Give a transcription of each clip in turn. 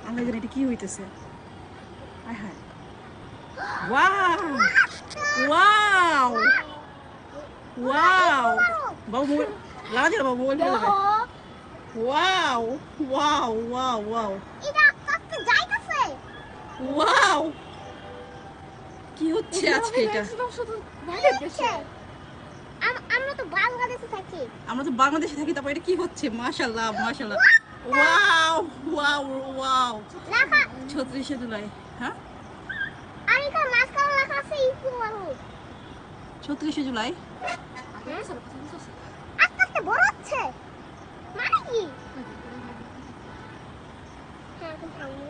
আল্লাহ জানে এটা কি হইতেছে। আয় হায়, ওয়াও ওয়াও ওয়াও, বাবু মোবাইল লাগা দিল, বাবু মোবাইল ফেলে যাবে। ওয়াও ওয়াও ওয়াও ওয়াও, এটা আস্তে যাইতেছে। ওয়াও, কি হচ্ছে আজকে এটা? আমরা তো বাংলাদেশে থাকি। আমরা তো বাংলাদেশে থাকি, তারপর এটা কি হচ্ছে? মাশাআল্লাহ মাশাআল্লাহ, ওয়াও ওয়াও ওয়াও, লেখা 36 জুলাই। হ্যাঁ, আর এটা মাঝখানে লেখা আছে ইকো আলো। 36 জুলাই। আস্তে আস্তে বড় হচ্ছে মানে কি? হ্যাঁ এখন থামো।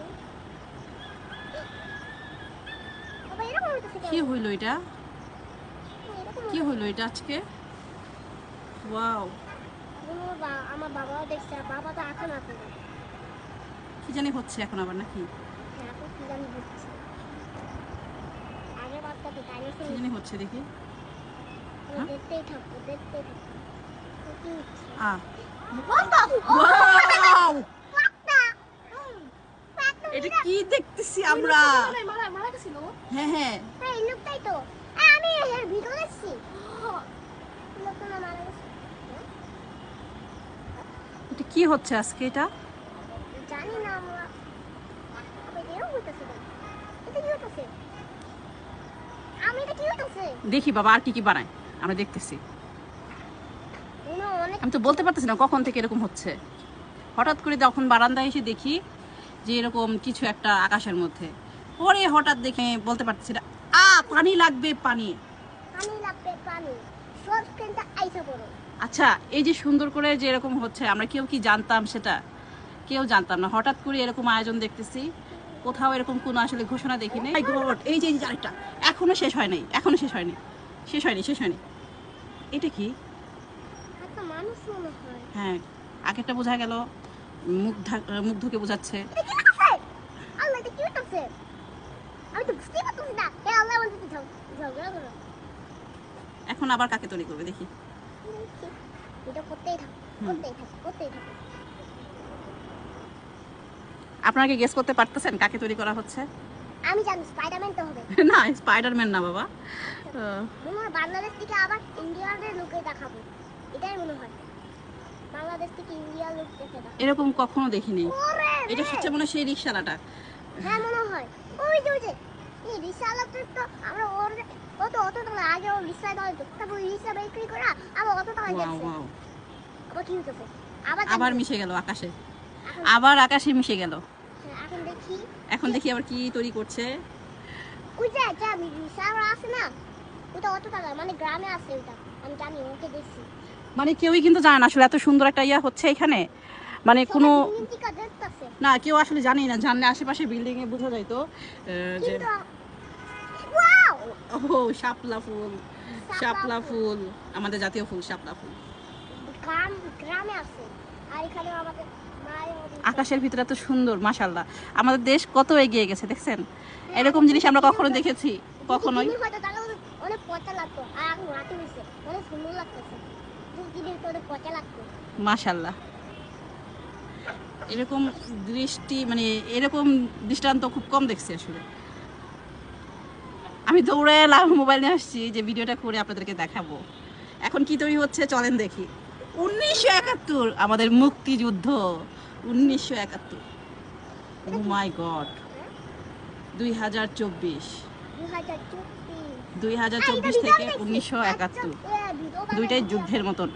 বাবা এরকম হইতেছে কি কেন? হইলো এটা? এরকম কি হইলো এটা আজকে? ওয়াও, আমার বাবাও দেখছে, আর বাবা তো এখন আপনি কি জানি হচ্ছে এখন আবার নাকি? এখন কি জানি হচ্ছে। আগের বারটা তো ডাইনোসর কি জানি হচ্ছে দেখি। হ্যাঁ? দেখতেই থাকবো দেখতেই থাকবো। কি হচ্ছে? ওয়াও, এটা কি দেখতেছি আমরা? হ্যাঁ হ্যাঁ, এই লোকটাই তো। আমি এর ভিডিও দেখছি। লোকটা না মারা গেছে। এটা কি হচ্ছে আজকে এটা? জানি না আমরা। আবে এরকম হইতেছে কেন? এটা কি হইতেছে? আমি এটা কি হইতেছে? দেখি বাবা আর কি কি বানায়, আমরা দেখতেছি। অনেক আমি তো বলতে পারতেছি না কখন থেকে এরকম হচ্ছে। হঠাৎ করে যখন বারান্দায় এসে দেখি যে এরকম কিছু একটা আকাশের মধ্যে, পরে হঠাৎ দেখে বলতে পারতেছি না। পানি লাগবে, পানি। পানি লাগবে পানি। সব স্ক্রিনটা আইসা পড়ো। আচ্ছা, এই যে সুন্দর করে যে এরকম হচ্ছে, আমরা কেউ কি জানতাম সেটা? কেউ জানতাম না, হঠাৎ করে এরকম আয়োজন দেখতেছি। কোথাও এরকম কোনো আসলে ঘোষণা দেখিনি। এই যে আরেকটা, এখনো শেষ হয় নাই, এখনো শেষ হয়নি, শেষ হয়নি, শেষ হয়নি। এটা কি? একটা মানুষ মনে হয়। হ্যাঁ, আগেরটা বোঝা গেল মুগ্ধকে বোঝাচ্ছে। এটা কি হইতেছে? আল্লাহ এটা কি হইতেছে? আমি তো বুঝতেই পারতেছি না। হে আল্লাহ বলতে ঝগড়া করো। এখন আবার কাকে তৈরি করবে দেখি। এটা করতেই থাকো, করতেই থাকো, করতেই থাকো। আপনারা কি গেস করতে পারতেছেন কাকে তৈরি করা হচ্ছে? আমি জানি স্পাইডারম্যান তো হবে। না, স্পাইডারম্যান না বাবা। মনে হয় বাংলাদেশ থেকে আবার ইন্ডিয়ার লোকে দেখাবো, এটাই মনে হয়। বাংলাদেশ থেকে ইন্ডিয়ার লোক দেখে দেখাবো। এরকম কখনো দেখিনি। ওরে এটা রে! হচ্ছে মনে হয় সেই রিকশালাটা। হ্যাঁ মনে হয়। ওই যে এই রিক্সাওয়ালাটা তো আমরা ওর অত টাকা আগে ও রিক্সায় দাঁড়াতো, তারপর রিক্সা বিক্রি করে আবার অত টাকা ওয়াও যাচ্ছে। ওয়াও, আবার কি হইতেছে? আবার মিশে গেল আকাশে, আবার আকাশে মিশে গেল। এখন দেখি, এখন দেখি আবার কি তৈরি করছে। ওই যে যা রিক্সাওয়ালা আছে না, ওটা অত টাকা মানে গ্রামে আছে ওটা, আমি জানি, ওকে দেখছি। মানে কেউই কিন্তু জানে না আসলে এত সুন্দর একটা ইয়া হচ্ছে এখানে, মানে কোনো না, কেউ আসলে জানেই না। জানলে আশেপাশে বিল্ডিং এ বোঝা যাইতো যে ও শাপলা ফুল, শাপলা ফুল আমাদের জাতীয় ফুল, শাপলা ফুল। গ্রামে আছে, আর এখানে আমাদের আকাশের ভিতরে এত সুন্দর, মাশাআল্লাহ। আমাদের দেশ কত এগিয়ে গেছে দেখছেন। এরকম জিনিস আমরা কখনো দেখেছি? কখনোই। অনেক পচা লাগতো, আর এখন রাতে হইছে অনেক সুন্দর লাগতেছে। দুদিনের তো পচা লাগতো। মাশাআল্লাহ, এরকম দৃষ্টি মানে এরকম দৃষ্টান্ত খুব কম দেখছি আসলে। আমি দৌড়ে এলাম, মোবাইল নিয়ে আসছি যে ভিডিওটা করে আপনাদেরকে দেখাবো। এখন কি তৈরি হচ্ছে চলেন দেখি। 1971 আমাদের মুক্তিযুদ্ধ, 1971। ও মাই গড, 2024 থেকে 1971, দুইটাই যুদ্ধের মতন,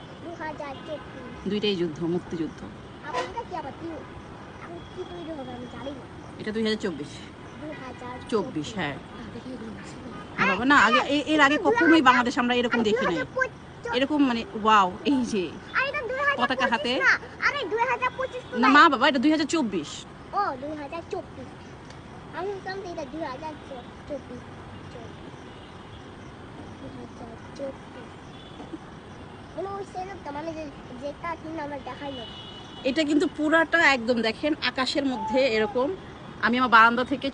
দুইটাই যুদ্ধ, মুক্তিযুদ্ধ। এটা 2024, হ্যাঁ। বাবা না, আগে এর আগে কখনোই বাংলাদেশ আমরা এরকম দেখি নাই। এরকম মানে ওয়াও, এই যে পতাকা হাতে। না মা বাবা, এটা 2024। ও 2024, আমি জানতে এটা 2024। এটা কিন্তু পুরাটা একদম দেখেন আকাশের মধ্যে এরকম। আমি আমার বারান্দা থেকে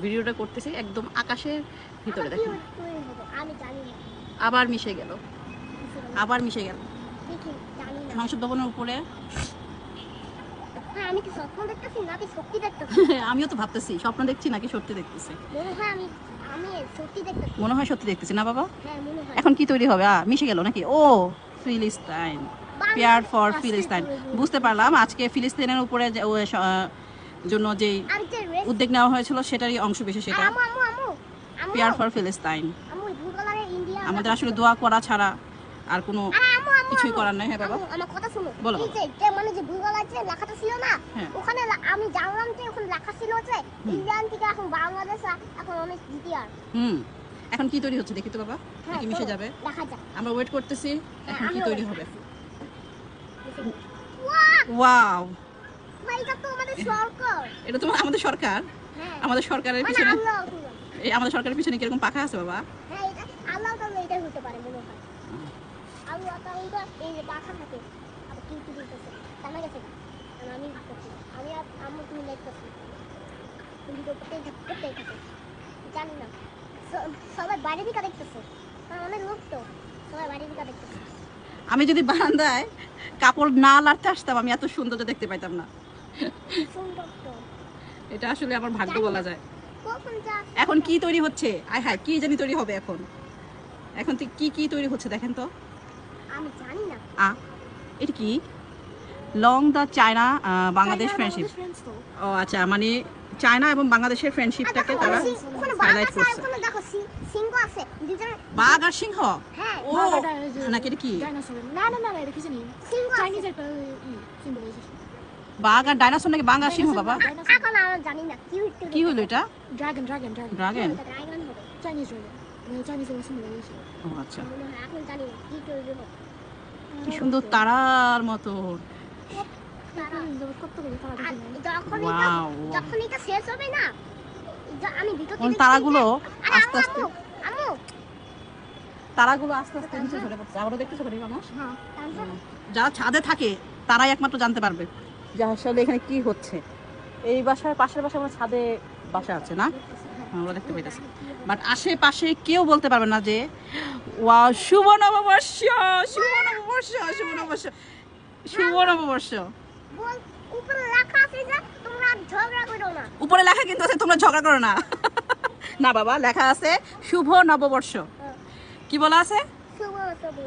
ভিডিওটা করতেছি, একদম আকাশের ভিতরে দেখেন। আবার মিশে গেল, আবার মিশে গেল সংসদ ভবনের উপরে। হ্যাঁ আমি কি স্বপ্ন দেখতেছি নাকি সত্যি দেখতেছি? আমিও তো ভাবতেছি স্বপ্ন দেখছি নাকি সত্যি দেখতেছি। মনে হয় আমি আমি সত্যি দেখতেছি। মনে হয় সত্যি দেখতেছি না বাবা? হ্যাঁ মনে হয়। এখন কি তৈরি হবে? মিশে গেল নাকি? ও ফিলিস্তাইন, পেয়ার ফর ফিলিস্তাইন। বুঝতে পারলাম আজকে ফিলিস্তিনের উপরে জন্য যে আমি যে রেস উদ্যোগ নেওয়া হয়েছিল সেটারই অংশ বিশেষ এটা, আমু আমু আমু আমু পেয়ার ফর ফিলিস্তাইন। আমু ব্লু কালারের ইন্ডিয়া আমাদের আসলে দোয়া করা ছাড়া আর কোনো আমু আমু কিছুই করার নাই। হ্যাঁ বাবা আমু, আমার কথা শুনো। বলো। এই যে মানে যে ব্লু কালার যে লেখাটা ছিল না, হ্যাঁ। ওখানে আমি জানলাম যে ওখানে লেখা ছিল যে ইন্ডিয়ান থেকে এখন বাংলাদেশ এখন অনেক জিটিআর। এখন কি তৈরি হচ্ছে দেখি তো বাবা, হ্যাঁ কি মিশে যাবে? দেখা যাক। আমরা ওয়েট করতেছি এখন কি আমিও তৈরি wait হবে। ওয়াও ওয়াও, ভাই এটা তো আমাদের সরকার। এটা তো আমাদের সরকার। হ্যাঁ আমাদের সরকারের মানে পিছনে, আল্লাহ এই আমাদের সরকারের পিছনে কিরকম পাখা আছে বাবা? হ্যাঁ এটা আল্লাহ তাআলা এটা হতে পারে মনে হয়। আল্লাহ তাআলা এই যে পাখা থাকে আবার কি কি দিতেছে জানা গেছে না। আর আমি করছি আমি আর আম্মু তুমি দেখতেছি তুমি তো করতে থাকে জানি না সবাই বাইরে দিকে দেখতেছে কারণ অনেক লোক তো সবাই বাইরে দিকে দেখতেছে। আমি যদি বারান্দায় কাপড় না লাড়তে আসতাম আমি এত সৌন্দর্য দেখতে পাইতাম না। সুন্দর তো এটা আসলে আমার ভাগ্য বলা যায়। কখন যা এখন কি তৈরি হচ্ছে? আয় হায়, কি জানি তৈরি হবে এখন। এখন তো কি কি তৈরি হচ্ছে দেখেন তো। আমি জানি না। এটা কি? Long the China Bangladesh friendship. ও আচ্ছা, মানে চায়না এবং বাংলাদেশের ফ্রেন্ডশিপটাকে তারা ওখানে বাঘ হাইলাইট আছে করছে। ওখানে দেখো সিংহ আছে দুজনের বাঘ আর সিংহ? হ্যাঁ ও নাকি এটা কি? সিংহ আছে। চাইনিজ একটা সিম্বলাইজেশন বাঘ আর ডাইনোসর নাকি বাঘ আর সিংহ বাবা? এখন আমি জানি না কি হইতে কি হলো এটা? Dragon dragon dragon dragon? Dragon হবে চাইনিজ ড্রাগন চাইনিজ সিম্বলাইজেশন ও আচ্ছা, মনে হয় এখন জানি না কি তৈরি হবে। কি সুন্দর তারার মতো। তারা কতগুলো তারা আর দেখেন যখন এটা শেষ হবে না আমি ভিডিওতে ওই তারাগুলো আরে আস্তে আস্তে, আম্মু তারাগুলো আস্তে আস্তে নিচে ঝরে পড়ছে। আবারও দেখতেছো করি মানুষ হ্যাঁ যারা ছাদে থাকে তারাই একমাত্র জানতে পারবে যে আসলে এখানে কি হচ্ছে। এই বাসার পাশের বাসা আমার ছাদে বাসা আছে না, আমরা দেখতে পাইতেছি, বাট আশেপাশে কেউ বলতে পারবে না যে ওয়াও শুভ নববর্ষ, শুভ নববর্ষ, শুভ নববর্ষ, শুভ নববর্ষ। বল উপরে লেখা আছে যে তোমরা ঝগড়া করো না। উপরে লেখা কিন্তু আছে তোমরা ঝগড়া করো না। না বাবা, লেখা আছে শুভ নববর্ষ। কি বলা আছে? শুভ শুভ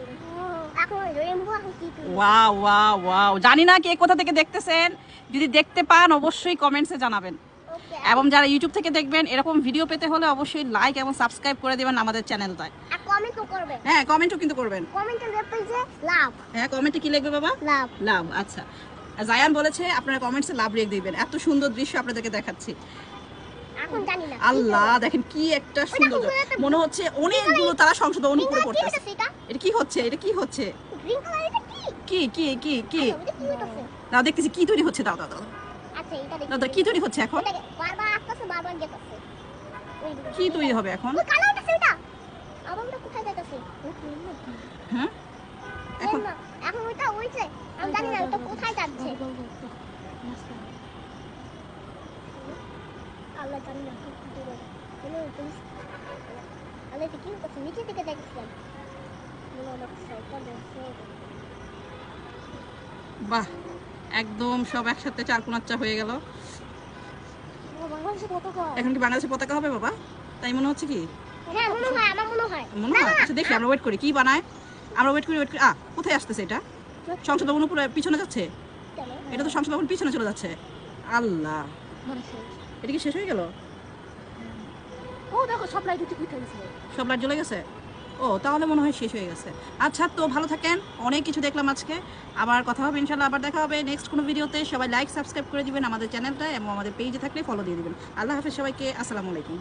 এখন রেইনবো এখন কি তৈরি ওয়াও ওয়াও ওয়াও, জানি না কে কোথা থেকে দেখতেছেন, যদি দেখতে পান অবশ্যই কমেন্টসে জানাবেন। ওকে এবং যারা ইউটিউব থেকে দেখবেন এরকম ভিডিও পেতে হলে অবশ্যই লাইক এবং সাবস্ক্রাইব করে দেবেন আমাদের চ্যানেলটায়। আর কমেন্ট করবে হ্যাঁ, কমেন্টও কিন্তু করবেন। কমেন্টে লিখবে যে লাভ হ্যাঁ, কমেন্টে কি লিখবে বাবা? লাভ লাভ। আচ্ছা, জায়ান বলেছে আপনারা কমেন্টসে লাভ রেখে দিবেন। এত সুন্দর দৃশ্য আপনাদেরকে দেখাচ্ছি। এখন জানি না আল্লাহ, দেখেন কি একটা সৌন্দর্য, মনে হচ্ছে অনেকগুলো তারা সংশোধন উপরে কি পড়তেছে। হইতাছে এটা এটা কি হচ্ছে? এটা কি হচ্ছে? গ্রিন কালার এটা কি কি কি কি কি? এটা কি হইতাছে দাও দেখতেছি কি তৈরি হচ্ছে। দাও দাও দাও আচ্ছা এটা দেখি দাও, কি তৈরি হচ্ছে এখন? এটা বারবার আসতেছে বারবার যেতেছে কি তৈরি হবে এখন? ওই কালো হইতাছে এটা আবার ওটা কোথায় যাইতাছে হ্যাঁ, এখন এখন ওইটা ওইছে আমি জানি না ওটা কোথায় যাচ্ছে আল্লাহ জানি না কি করবে কোনো পুলিশ আল্লাহ এটা কি করছে নিচে থেকে দেখছিলাম মনে হলো সাইকেল দেখছে বাহ, একদম সব একসাথে চারকোনাচ্চা হয়ে গেল। বাংলাদেশে পতাকা এখন কি বাংলাদেশের পতাকা হবে বাবা? তাই মনে হচ্ছে কি? হ্যাঁ মনে হয় আমার মনে হয় মনে হয়। আচ্ছা দেখি, আমরা ওয়েট করি কি বানায়। আমরা ওয়েট করি। কোথায় আসতেছে এটা? সংসদ ভবন উপরে পিছনে যাচ্ছে। কেন এটা তো সংসদ ভবন পিছনে চলে যাচ্ছে। আল্লাহ, মানে শেষ এটা কি শেষ হয়ে গেল? ও দেখো সব লাইট উঠে গেছে সব লাইট জ্বলে গেছে? ও তাহলে মনে হয় শেষ হয়ে গেছে। আচ্ছা, তো ভালো থাকেন, অনেক কিছু দেখলাম আজকে। আবার কথা হবে ইনশাল্লাহ, আবার দেখা হবে নেক্সট কোনো ভিডিওতে। সবাই লাইক সাবস্ক্রাইব করে দিবেন আমাদের চ্যানেলটা এবং আমাদের পেজে থাকলে ফলো দিয়ে দিবেন। আল্লাহ হাফেজ সবাইকে, আসসালামু আলাইকুম।